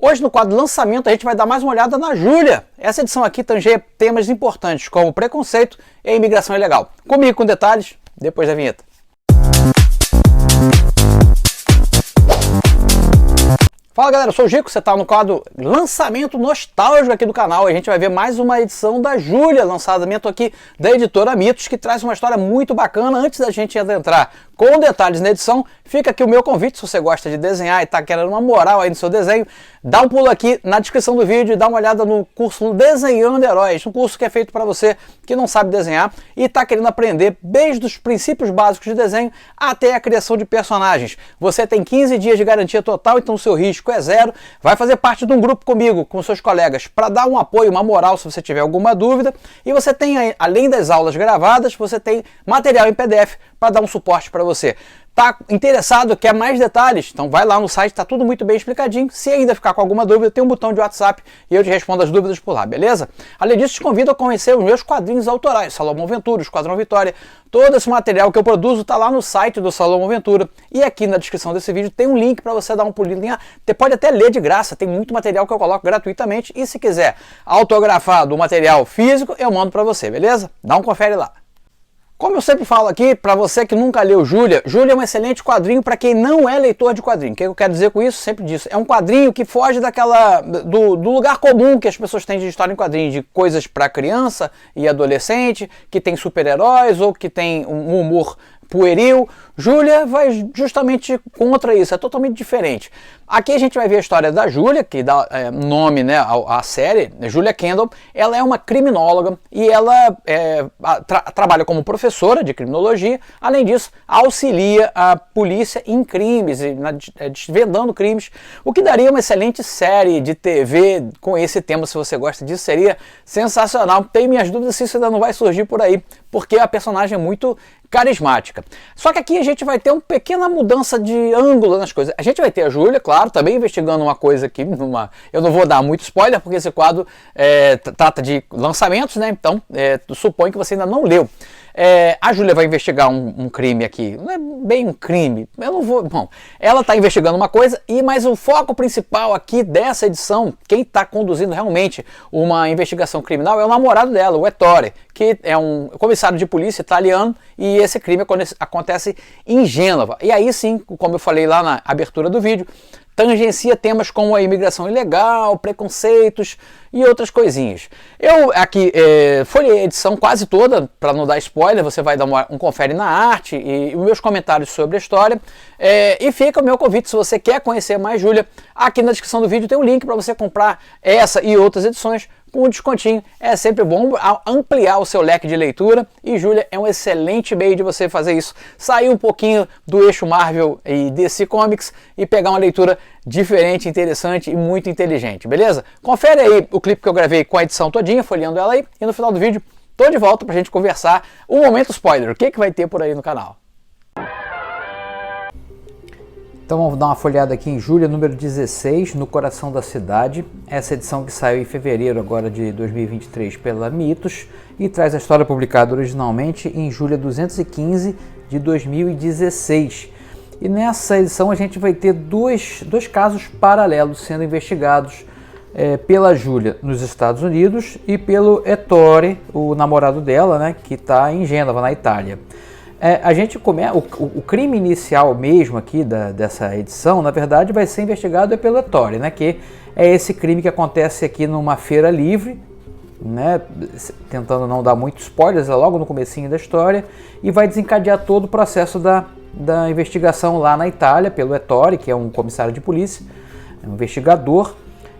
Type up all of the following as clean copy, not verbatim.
Hoje no quadro lançamento a gente vai dar mais uma olhada na Júlia. Essa edição aqui tangeia temas importantes como preconceito e imigração ilegal. Comigo com detalhes, depois da vinheta. Fala galera, eu sou o Gico, você está no quadro lançamento nostálgico aqui do canal. A gente vai ver mais uma edição da Júlia, lançamento aqui da editora Mitos, que traz uma história muito bacana. Antes da gente entrar com detalhes na edição, fica aqui o meu convite. Se você gosta de desenhar e está querendo uma moral aí no seu desenho, dá um pulo aqui na descrição do vídeo e dá uma olhada no curso Desenhando Heróis, um curso que é feito para você que não sabe desenhar e está querendo aprender desde os princípios básicos de desenho até a criação de personagens. Você tem 15 dias de garantia total, então o seu risco é zero. Vai fazer parte de um grupo comigo, com seus colegas, para dar um apoio, uma moral se você tiver alguma dúvida. E você tem, além das aulas gravadas, você tem material em PDF para dar um suporte para você. Tá interessado, quer mais detalhes? Então vai lá no site, está tudo muito bem explicadinho. Se ainda ficar com alguma dúvida, tem um botão de WhatsApp e eu te respondo as dúvidas por lá, beleza? Além disso, te convido a conhecer os meus quadrinhos autorais, Salomão Ventura, Esquadrão Vitória. Todo esse material que eu produzo está lá no site do Salomão Ventura. E aqui na descrição desse vídeo tem um link para você dar um pulinho. Você pode até ler de graça, tem muito material que eu coloco gratuitamente. E se quiser autografar do material físico, eu mando para você, beleza? Dá um confere lá. Como eu sempre falo aqui, para você que nunca leu Júlia, Júlia é um excelente quadrinho para quem não é leitor de quadrinho. O que eu quero dizer com isso? Sempre disso. É um quadrinho que foge do lugar comum que as pessoas têm de história em quadrinho, de coisas para criança e adolescente, que tem super-heróis ou que tem um humor pueril. Júlia vai justamente contra isso, é totalmente diferente. Aqui a gente vai ver a história da Júlia, que dá nome, né, à série. Julia Kendall. Ela é uma criminóloga e ela trabalha como professora de criminologia. Além disso, auxilia a polícia em crimes, desvendando crimes, o que daria uma excelente série de TV com esse tema. Se você gosta disso, seria sensacional. Tenho minhas dúvidas se isso ainda não vai surgir por aí, porque a personagem é muito carismática. Só que aqui a gente vai ter uma pequena mudança de ângulo nas coisas. A gente vai ter a Júlia, claro, também investigando uma coisa aqui, eu não vou dar muito spoiler, porque esse quadro trata de lançamentos, né? Então, suponho que você ainda não leu. A Júlia vai investigar um crime aqui, não é bem um crime, eu não vou, bom, ela está investigando uma coisa, mas o foco principal aqui dessa edição, quem está conduzindo realmente uma investigação criminal é o namorado dela, o Ettore, que é um comissário de polícia italiano, e esse crime acontece em Gênova. E aí sim, como eu falei lá na abertura do vídeo, tangencia temas como a imigração ilegal, preconceitos e outras coisinhas. Eu aqui folhei a edição quase toda, para não dar spoiler, você vai dar um confere na arte e os meus comentários sobre a história. E fica o meu convite, se você quer conhecer mais Júlia, aqui na descrição do vídeo tem um link para você comprar essa e outras edições com um descontinho. É sempre bom ampliar o seu leque de leitura e Júlia é um excelente meio de você fazer isso. Sair um pouquinho do eixo Marvel e DC Comics e pegar uma leitura diferente, interessante e muito inteligente, beleza? Confere aí o clipe que eu gravei com a edição todinha, folheando ela aí, e no final do vídeo tô de volta pra gente conversar o momento spoiler, o que vai ter por aí no canal. Então vamos dar uma folhada aqui em Júlia, número 16, No Coração da Cidade. Essa edição que saiu em fevereiro agora de 2023 pela Mitos e traz a história publicada originalmente em Júlia 215 de 2016. E nessa edição a gente vai ter dois casos paralelos sendo investigados pela Júlia nos Estados Unidos e pelo Ettore, o namorado dela, né, que está em Gênova, na Itália. A gente o crime inicial mesmo aqui dessa edição, na verdade, vai ser investigado pelo Ettore, né, que é esse crime que acontece aqui numa feira livre, né, tentando não dar muitos spoilers, é logo no comecinho da história, e vai desencadear todo o processo da investigação lá na Itália pelo Ettore, que é um comissário de polícia, um investigador.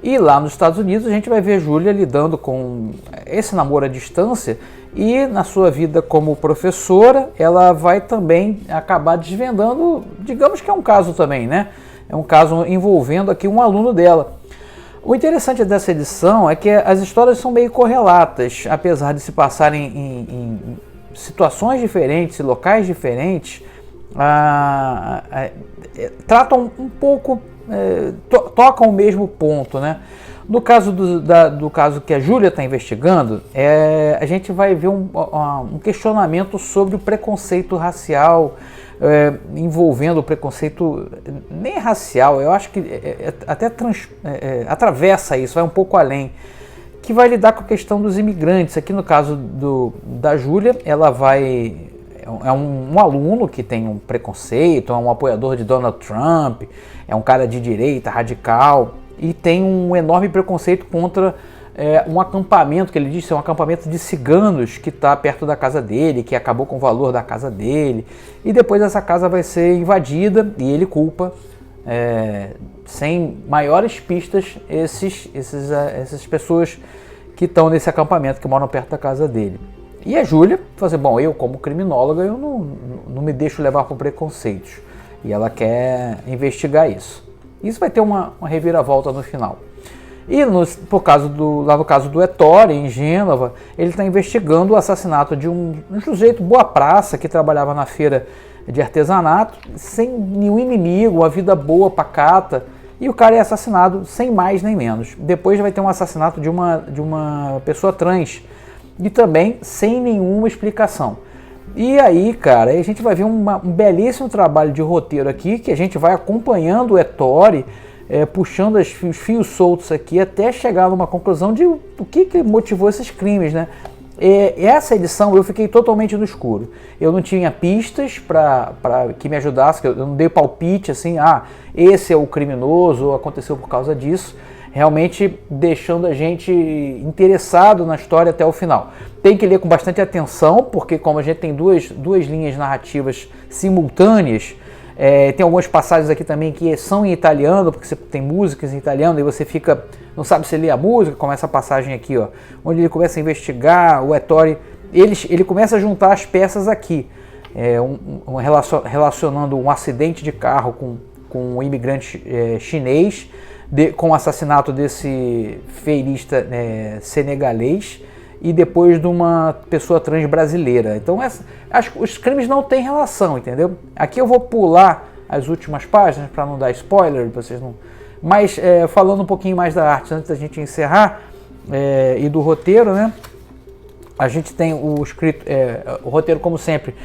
E lá nos Estados Unidos a gente vai ver Júlia lidando com esse namoro à distância e na sua vida como professora ela vai também acabar desvendando, digamos que é um caso também, né? É um caso envolvendo aqui um aluno dela. O interessante dessa edição é que as histórias são meio correlatas, apesar de se passarem em situações diferentes, locais diferentes, tratam um pouco, tocam o mesmo ponto, né? No caso do caso que a Júlia está investigando, a gente vai ver um questionamento sobre o preconceito racial, envolvendo o preconceito nem racial, eu acho que até atravessa isso, vai um pouco além, que vai lidar com a questão dos imigrantes. Aqui no caso da Júlia, ela é um aluno que tem um preconceito, é um apoiador de Donald Trump, é um cara de direita, radical, e tem um enorme preconceito contra um acampamento, que ele diz ser um acampamento de ciganos que está perto da casa dele, que acabou com o valor da casa dele, e depois essa casa vai ser invadida e ele culpa, sem maiores pistas, essas pessoas que estão nesse acampamento, que moram perto da casa dele. E a Júlia fala assim, bom, eu como criminóloga, eu não me deixo levar por preconceitos. E ela quer investigar isso. Isso vai ter uma reviravolta no final. E lá no caso do Ettore, em Gênova, ele está investigando o assassinato de um sujeito boa praça que trabalhava na feira de artesanato, sem nenhum inimigo, uma vida boa, pacata, e o cara é assassinado sem mais nem menos. Depois vai ter um assassinato de uma pessoa trans, e também sem nenhuma explicação. E aí, cara, a gente vai ver um belíssimo trabalho de roteiro aqui, que a gente vai acompanhando o Ettore, puxando os fios soltos aqui, até chegar numa conclusão de o que motivou esses crimes, né? Essa edição eu fiquei totalmente no escuro. Eu não tinha pistas para que me ajudasse, eu não dei palpite assim, esse é o criminoso, ou aconteceu por causa disso, realmente deixando a gente interessado na história até o final. Tem que ler com bastante atenção, porque como a gente tem duas linhas narrativas simultâneas, tem algumas passagens aqui também que são em italiano, porque você tem músicas em italiano e você não sabe se lê a música, como essa passagem aqui, ó, onde ele começa a investigar, o Ettore, ele começa a juntar as peças aqui, relacionando um acidente de carro com um imigrante chinês, com o assassinato desse feirista senegalês, e depois de uma pessoa trans brasileira. Então os crimes não têm relação, entendeu? Aqui eu vou pular as últimas páginas para não dar spoiler, vocês não. Mas falando um pouquinho mais da arte antes da gente encerrar, e do roteiro, né? A gente tem o roteiro, como sempre,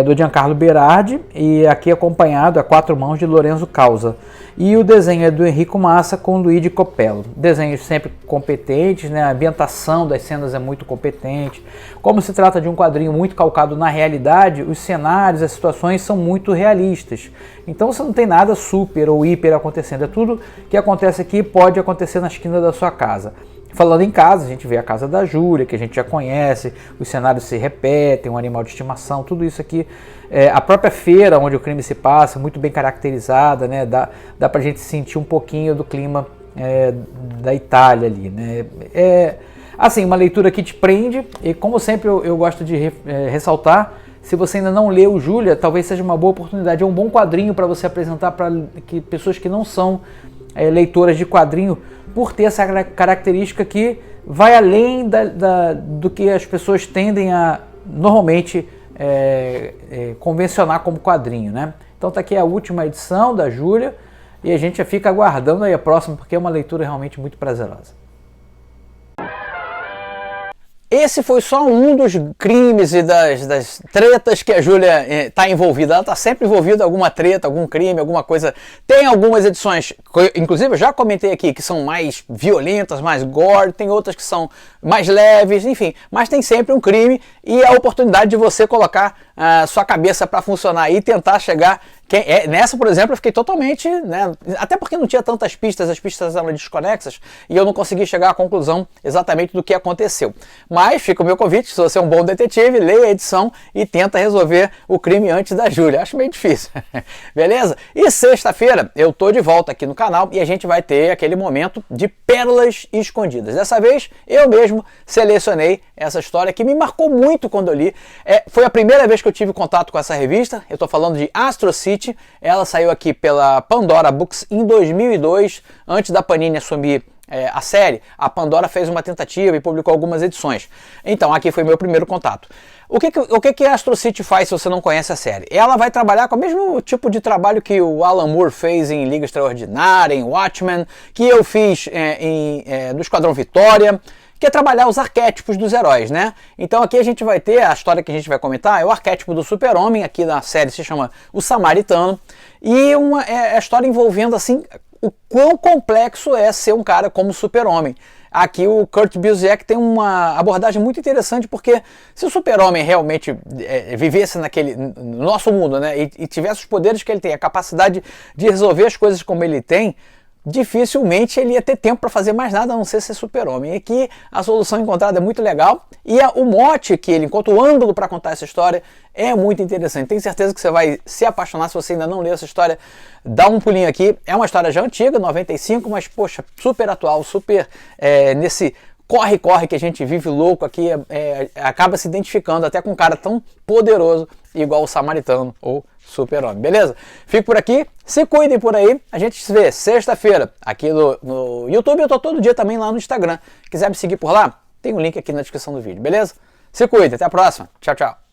do Giancarlo Berardi, e aqui acompanhado a quatro mãos de Lorenzo Causa. E o desenho é do Enrico Massa com Luigi Copello. Desenhos sempre competentes, né? A ambientação das cenas é muito competente. Como se trata de um quadrinho muito calcado na realidade, os cenários, as situações são muito realistas. Então você não tem nada super ou hiper acontecendo. É tudo que acontece aqui pode acontecer na esquina da sua casa. Falando em casa, a gente vê a casa da Júlia, que a gente já conhece, os cenários se repetem, um animal de estimação, tudo isso aqui. A própria feira onde o crime se passa, muito bem caracterizada, né? Dá pra gente sentir um pouquinho do clima da Itália ali, né? Assim, uma leitura que te prende, e como sempre eu gosto de ressaltar, se você ainda não leu Júlia, talvez seja uma boa oportunidade, é um bom quadrinho para você apresentar para pessoas que não são leitoras de quadrinho, por ter essa característica que vai além do que as pessoas tendem a normalmente convencionar como quadrinho, né? Então tá aqui a última edição da Júlia e a gente já fica aguardando aí a próxima, porque é uma leitura realmente muito prazerosa. Esse foi só um dos crimes e das tretas que a Júlia está envolvida. Ela está sempre envolvida em alguma treta, algum crime, alguma coisa. Tem algumas edições, inclusive eu já comentei aqui, que são mais violentas, mais gore, tem outras que são mais leves, enfim. Mas tem sempre um crime e a oportunidade de você colocar a sua cabeça para funcionar e tentar chegar... Nessa, por exemplo, eu fiquei totalmente, né, até porque não tinha tantas pistas, as pistas eram desconexas e eu não consegui chegar à conclusão exatamente do que aconteceu. Mas fica o meu convite, se você é um bom detetive, leia a edição e tenta resolver o crime antes da Júlia. Acho meio difícil, beleza? E sexta-feira eu tô de volta aqui no canal e a gente vai ter aquele momento de pérolas escondidas. Dessa vez eu mesmo selecionei essa história que me marcou muito quando eu li. Foi a primeira vez que eu tive contato com essa revista. Eu tô falando de Astro City. Ela saiu aqui pela Pandora Books em 2002, antes da Panini assumir a série. A Pandora fez uma tentativa e publicou algumas edições. Então aqui foi meu primeiro contato. O que a Astro City faz se você não conhece a série? Ela vai trabalhar com o mesmo tipo de trabalho que o Alan Moore fez em Liga Extraordinária, em Watchmen, que eu fiz no Esquadrão Vitória, que é trabalhar os arquétipos dos heróis, né? Então aqui a gente vai ter, a história que a gente vai comentar é o arquétipo do super-homem, aqui na série se chama O Samaritano, e é a história envolvendo assim o quão complexo é ser um cara como super-homem. Aqui o Kurt Busiek tem uma abordagem muito interessante, porque se o super-homem realmente vivesse no nosso mundo, né, e tivesse os poderes que ele tem, a capacidade de resolver as coisas como ele tem, dificilmente ele ia ter tempo para fazer mais nada a não ser super-homem. E aqui a solução encontrada é muito legal, e o mote que ele encontra, o ângulo para contar essa história é muito interessante. Tenho certeza que você vai se apaixonar. Se você ainda não leu essa história, dá um pulinho aqui. É uma história já antiga, 95, mas poxa, super atual, super nesse corre-corre que a gente vive louco aqui, acaba se identificando até com um cara tão poderoso igual o Samaritano ou Super-Homem, beleza? Fico por aqui, se cuidem por aí, a gente se vê sexta-feira aqui no YouTube, eu tô todo dia também lá no Instagram. Quiser me seguir por lá, tem um link aqui na descrição do vídeo, beleza? Se cuida, até a próxima, tchau, tchau.